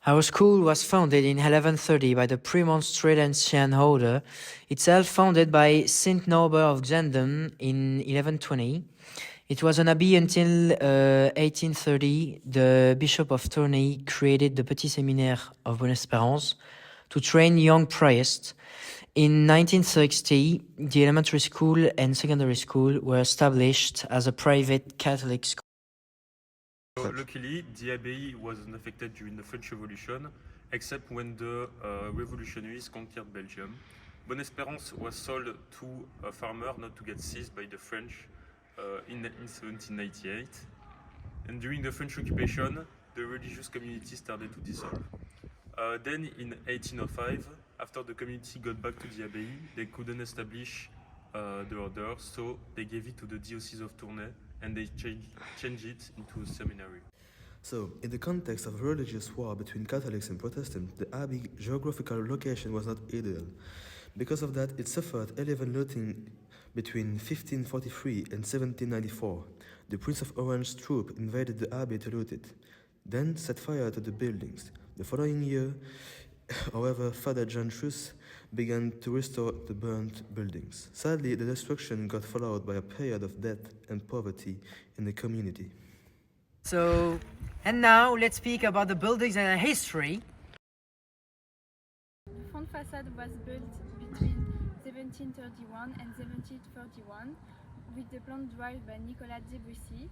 Our school was founded in 1130 by the Premonstratensian order, itself founded by Saint Norbert of Xandon in 1120. It was an abbey until 1830. The Bishop of Tournai created the Petit Séminaire of Bonne Espérance to train young priests. In 1960, the elementary school and secondary school were established as a private Catholic school. So, luckily, the abbey wasn't affected during the French Revolution, except when the revolutionaries conquered Belgium. Bonne Espérance was sold to a farmer not to get seized by the French in 1798. And during the French occupation, the religious community started to dissolve. Then in 1805, after the community got back to the abbey, they couldn't establish the order, so they gave it to the Diocese of Tournai and they changed it into a seminary. So, in the context of religious war between Catholics and Protestants, the abbey geographical location was not ideal. Because of that, it suffered 11 looting between 1543 and 1794. The Prince of Orange's troop invaded the abbey to loot it, then set fire to the buildings. The following year, however, Father John Truss began to restore the burnt buildings. Sadly, the destruction got followed by a period of death and poverty in the community. So, and now let's speak about the buildings and their history. The front facade was built between 1731 and 1731 with the plan derived by Nicolas Debussy.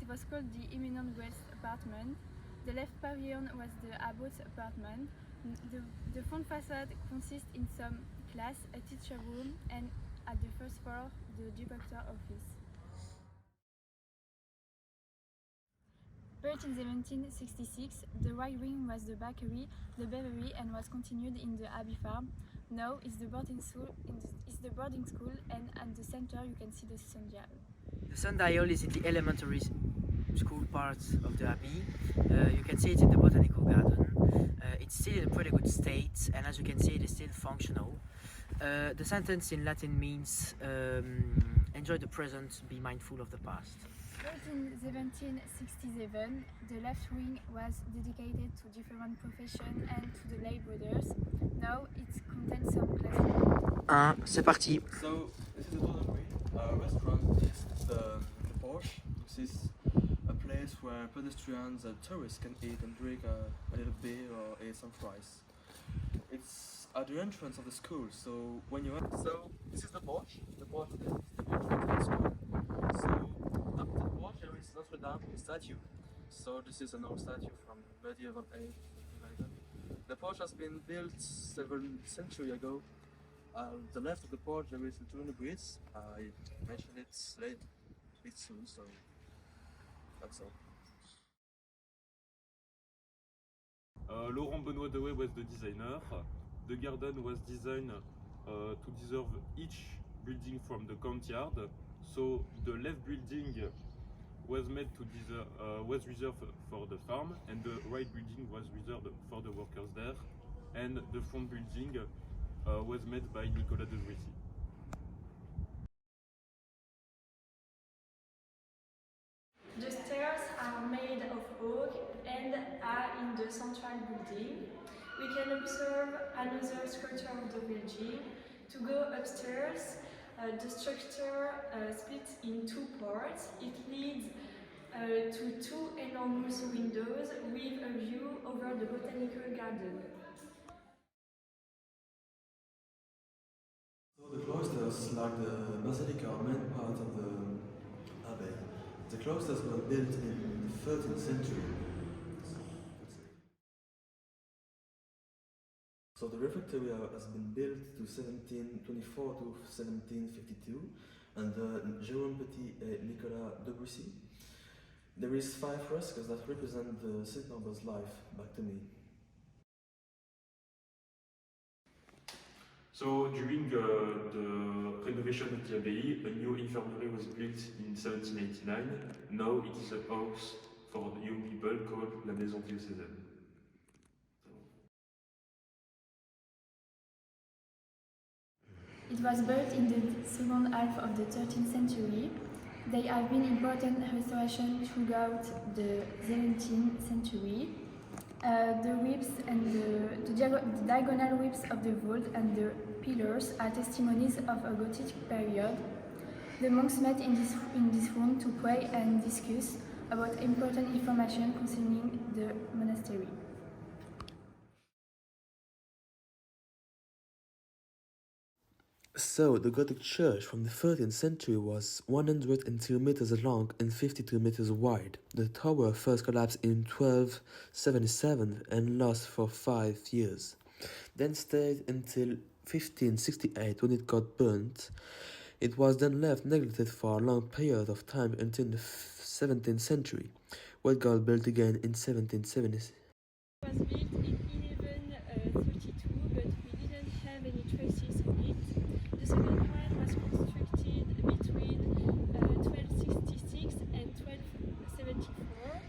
It was called the Eminent West Apartment. The left pavilion was the Abbot's apartment. The front facade consists in some class, a teacher room, and at the first floor, the doctor office. Built in 1766, the right wing was the bakery, the brewery, and was continued in the Abbey Farm. Now it's the boarding school, and at the center you can see the sundial. The sundial is in the elementary school part of the abbey. You can see it in the botanical garden. It's still in a pretty good state, and as you can see, it is still functional. The sentence in Latin means enjoy the present, be mindful of the past. Built in 1767, the left wing was dedicated to different professions and to the lay brothers. Now it contains some classes. C'est parti. So, this is the Golden Wing. Our restaurant is the Porsche. This is a place where pedestrians and tourists can eat and drink a little beer or eat some fries. It's at the entrance of the school, so when you enter, so this is the Porsche. The Porsche is the entrance of the school. So after the Porsche there is Notre Dame statue. So this is an old statue from medieval age, something like that. The Porsche has been built several centuries ago. The left of the Porsche there is the Tournai Bridge. I mentioned it later, a bit soon, so that's all. Laurent Benoît Dewey was the designer. The garden was designed to deserve each building from the courtyard. So the left building was made to was reserved for the farm, and the right building was reserved for the workers there. And the front building was made by Nicolas Debussy. The stairs are made of oak and are in the central building. We can observe another structure of the building. To go upstairs, the structure splits in two parts. It leads to two enormous windows with a view over the botanical garden. So the cloisters, like the basilica, are main part of the abbey. The cloisters were built in the 13th century. So the refectory has been built to 1724 to 1752 under Jérôme Petit and Nicolas Debussy. There is 5 frescoes that represent the Saint Norbert's life back to me. So during the renovation of the abbey, a new infirmary was built in 1789. Now it is a house for young people called la Maison Diocésaine. It was built in the second half of the 13th century. There have been important restorations throughout the 17th century. The whips and the diagonal whips of the vault and the pillars are testimonies of a Gothic period. The monks met in this room to pray and discuss about important information concerning the monastery. So, the Gothic church from the 13th century was 102 meters long and 52 meters wide. The tower first collapsed in 1277 and lasted for 5 years, then stayed until 1568 when it got burnt. It was then left neglected for a long period of time until the 17th century, when it got built again in 1770. It was built in 1132, but we didn't have any traces of it. The second one was constructed between 1266 and 1274,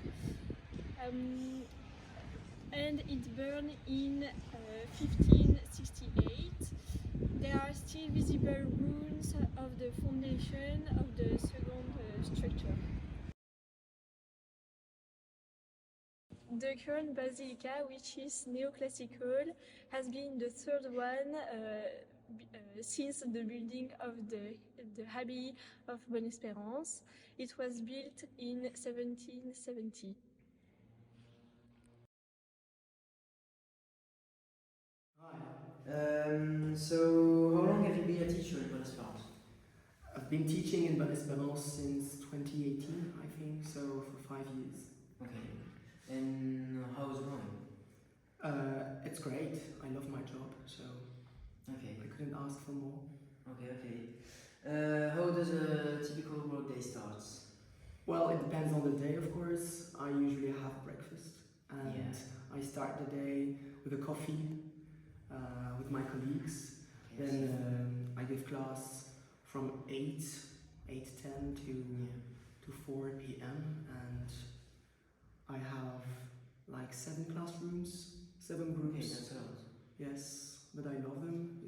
and it burned in 1568. There are still visible ruins of the foundation of the second structure. The current basilica, which is neoclassical, has been the third one since the building of the Abbey of Bonne Espérance. It was built in 1770. Hi. So, how long have you been a teacher in Bonne Espérance? I've been teaching in Bonne Espérance since 2018, I think, so for 5 years. Okay. And how's it going? It's great. I love my job, so Okay. I couldn't ask for more. Okay. How does a typical workday start? Well, it depends on the day, of course. I usually have breakfast, and I start the day with a coffee with my colleagues. Okay, Then I give class from 8:10 to 4 p.m. and I have like 7 classrooms, 7 groups. Okay, that's a lot. Yes, but I love them.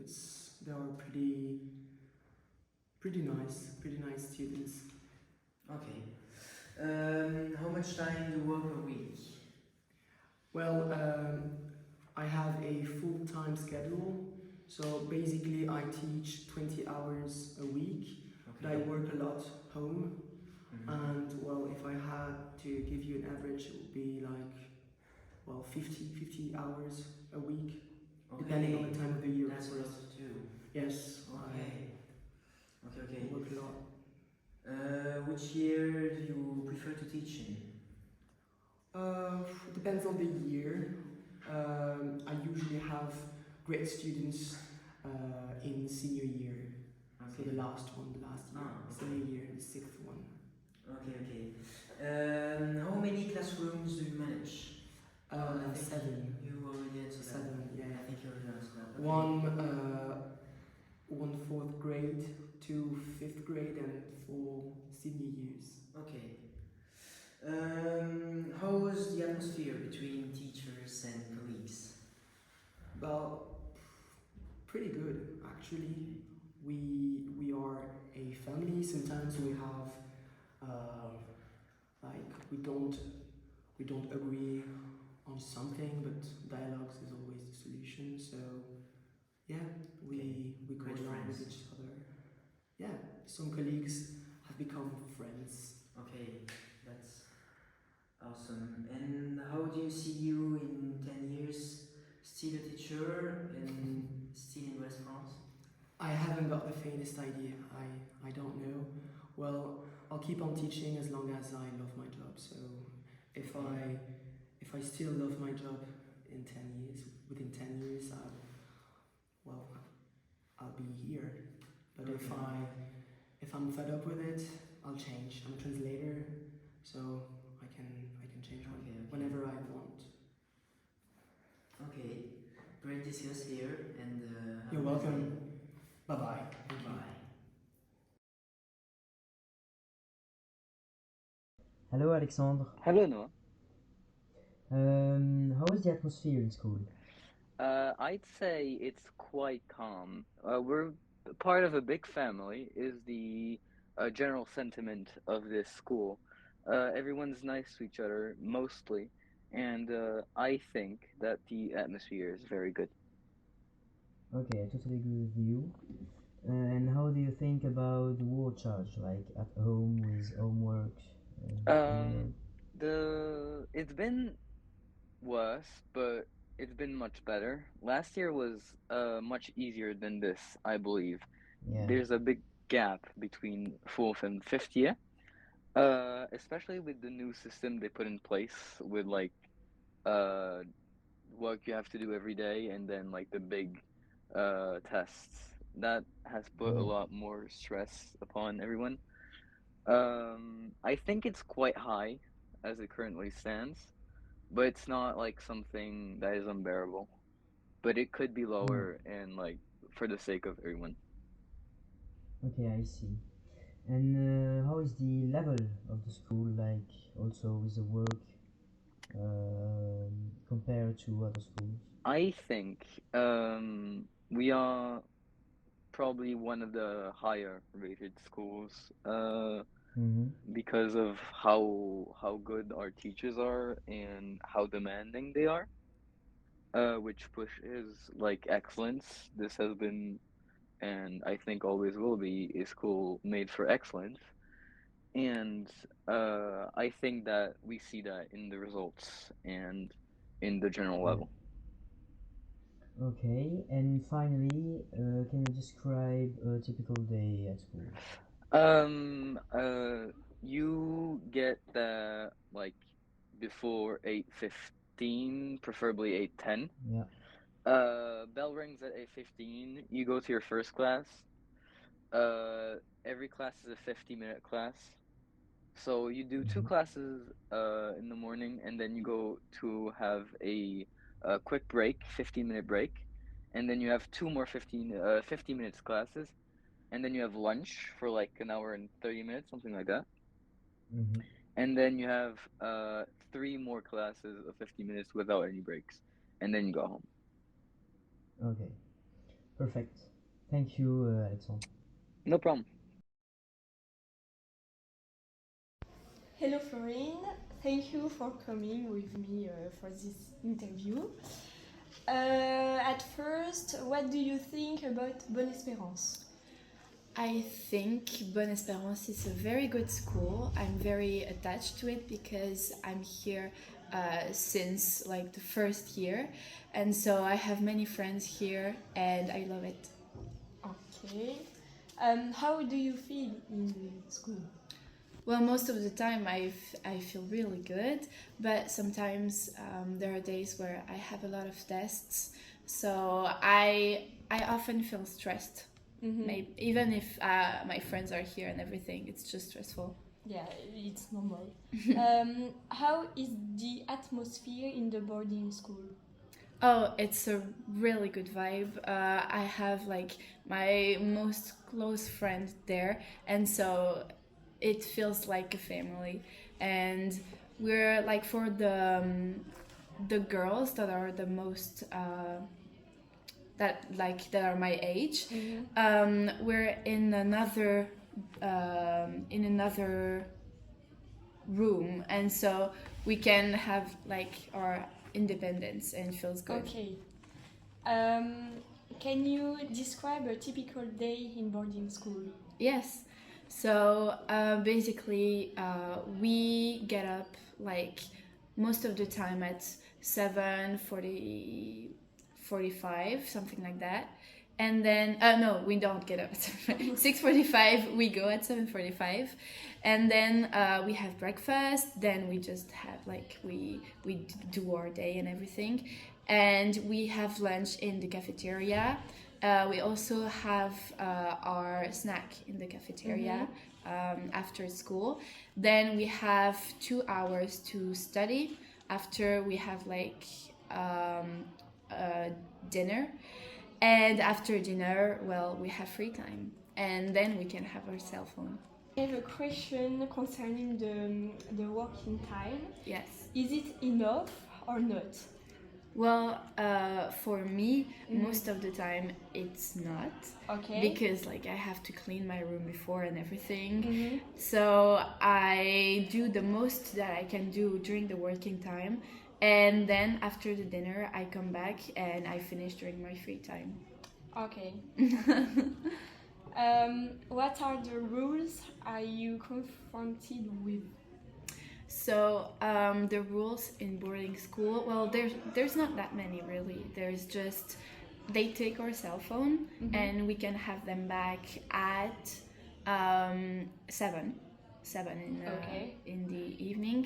They are pretty nice students. Okay. How much time do you work per week? Well, I have a full-time schedule, so basically I teach 20 hours a week, but I work a lot home. And well, if I had to give you an average, it would be like, well, 50 hours a week, depending on the time of the year. That's a lot too. Yes. Okay. I work a lot. Which year do you prefer to teach in? It depends on the year. I usually have great students in senior year. So the last year, senior year, the 6th one. Okay. How many classrooms do you manage? 7. You already answered that. 7, yeah. I think you already answered that. Okay. One 4th grade, 2 5th grade, and 4 senior years. Okay. How was the atmosphere between teachers and colleagues? Well, pretty good actually. We are a family. Sometimes we have like we don't agree on something, but dialogues is always the solution. So yeah, we go along with each other. Yeah, some colleagues have become friends. Okay, that's awesome. And how do you see you in 10 years? Still a teacher and still in West France? I haven't got the faintest idea. I don't know. Well, I'll keep on teaching as long as I love my job. So if I still love my job in 10 years, within 10 years, I'll be here. But if I'm fed up with it, I'll change. I'm a translator, so I can change whenever I want. Okay, great discuss here, and you're welcome. Bye bye. Bye. Hello, Alexandre. Hello, Noah. How is the atmosphere in school? I'd say it's quite calm. We're part of a big family, is the general sentiment of this school. Everyone's nice to each other, mostly, and I think that the atmosphere is very good. Okay, I totally agree with you. And how do you think about the war charge, like at home with homework? Um, it's been worse, but it's been much better. Last year was much easier than this, I believe. Yeah. There's a big gap between fourth and fifth year, especially with the new system they put in place with like uh work you have to do every day and then like the big tests. That has put a Yeah. lot more stress upon everyone. I think it's quite high as it currently stands, but it's not like something that is unbearable. But it could be Yeah. lower and like for the sake of everyone. Okay, I see. And how is the level of the school, like also with the work compared to other schools? I think we are probably one of the higher rated schools Mm-hmm. because of how good our teachers are and how demanding they are, which pushes like excellence. This has been and I think always will be a school made for excellence. And I think that we see that in the results and in the general Yeah. level. Okay, and finally, can you describe a typical day at school? Um, uh, you get the like before 8:15, preferably 8:10. Yeah. Bell rings at 8:15. You go to your first class. Every class is a 50-minute class. So you do two Mm-hmm. classes in the morning, and then you go to have a quick break, 15-minute break, and then you have two more 50 minutes classes, and then you have lunch for like an hour and 30 minutes, something like that. Mm-hmm. And then you have three more classes of 50 minutes without any breaks, and then you go home. Okay, perfect. Thank you, Alexandre. No problem. Hello Florine, thank you for coming with me for this interview. At first, what do you think about Bonne Espérance? I think Bonne Espérance is a very good school. I'm very attached to it because I'm here since like the first year, and so I have many friends here, and I love it. Okay. How do you feel in school? Well, most of the time I feel really good, but sometimes there are days where I have a lot of tests, so I often feel stressed. Mm-hmm. Maybe, even if my friends are here and everything, it's just stressful. Yeah, it's normal. How is the atmosphere in the boarding school? Oh, it's a really good vibe. I have like my most close friend there, and so it feels like a family. And we're like for the girls that are the most that are my age. We're in another room, and so we can have like our independence and it feels good. Okay. Um, can you describe a typical day in boarding school? Yes. So basically, we get up like most of the time at 7:40, 45, something like that. And then no, we don't get up at 6:45. We go at 7:45, and then we have breakfast. Then we just have like we do our day and everything, and we have lunch in the cafeteria. We also have our snack in the cafeteria after school. Then we have 2 hours to study. After we have like dinner. And after dinner, well, we have free time. And then we can have our cell phone. I have a question concerning the working time. Yes. Is it enough or not? Well, for me, most of the time it's not. Okay. Because like I have to clean my room before and everything. So I do the most that I can do during the working time, And then after the dinner, I come back and I finish during my free time. Okay. What are the rules are you confronted with? So the rules in boarding school, well, there's not that many really. There's just they take our cell phone and we can have them back at 7 in the evening,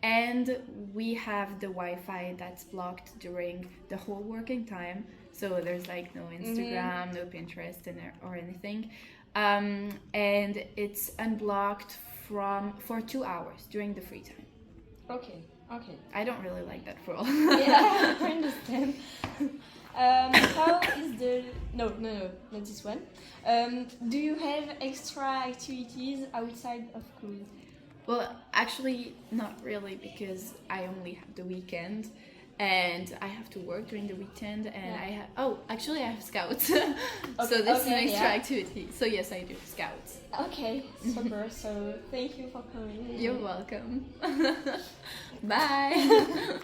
and we have the Wi-Fi that's blocked during the whole working time. So there's like no Instagram, no Pinterest, or anything, and it's unblocked for 2 hours during the free time. Okay. I don't really like that rule. Yeah, I understand. How is the... No, not this one. Do you have extra activities outside of school? Well, actually, not really, because I only have the weekend, and I have to work during the weekend, and I have scouts. So this is an extra activity. So yes, I do scouts. Okay, super. So thank you for coming. You're welcome. Bye.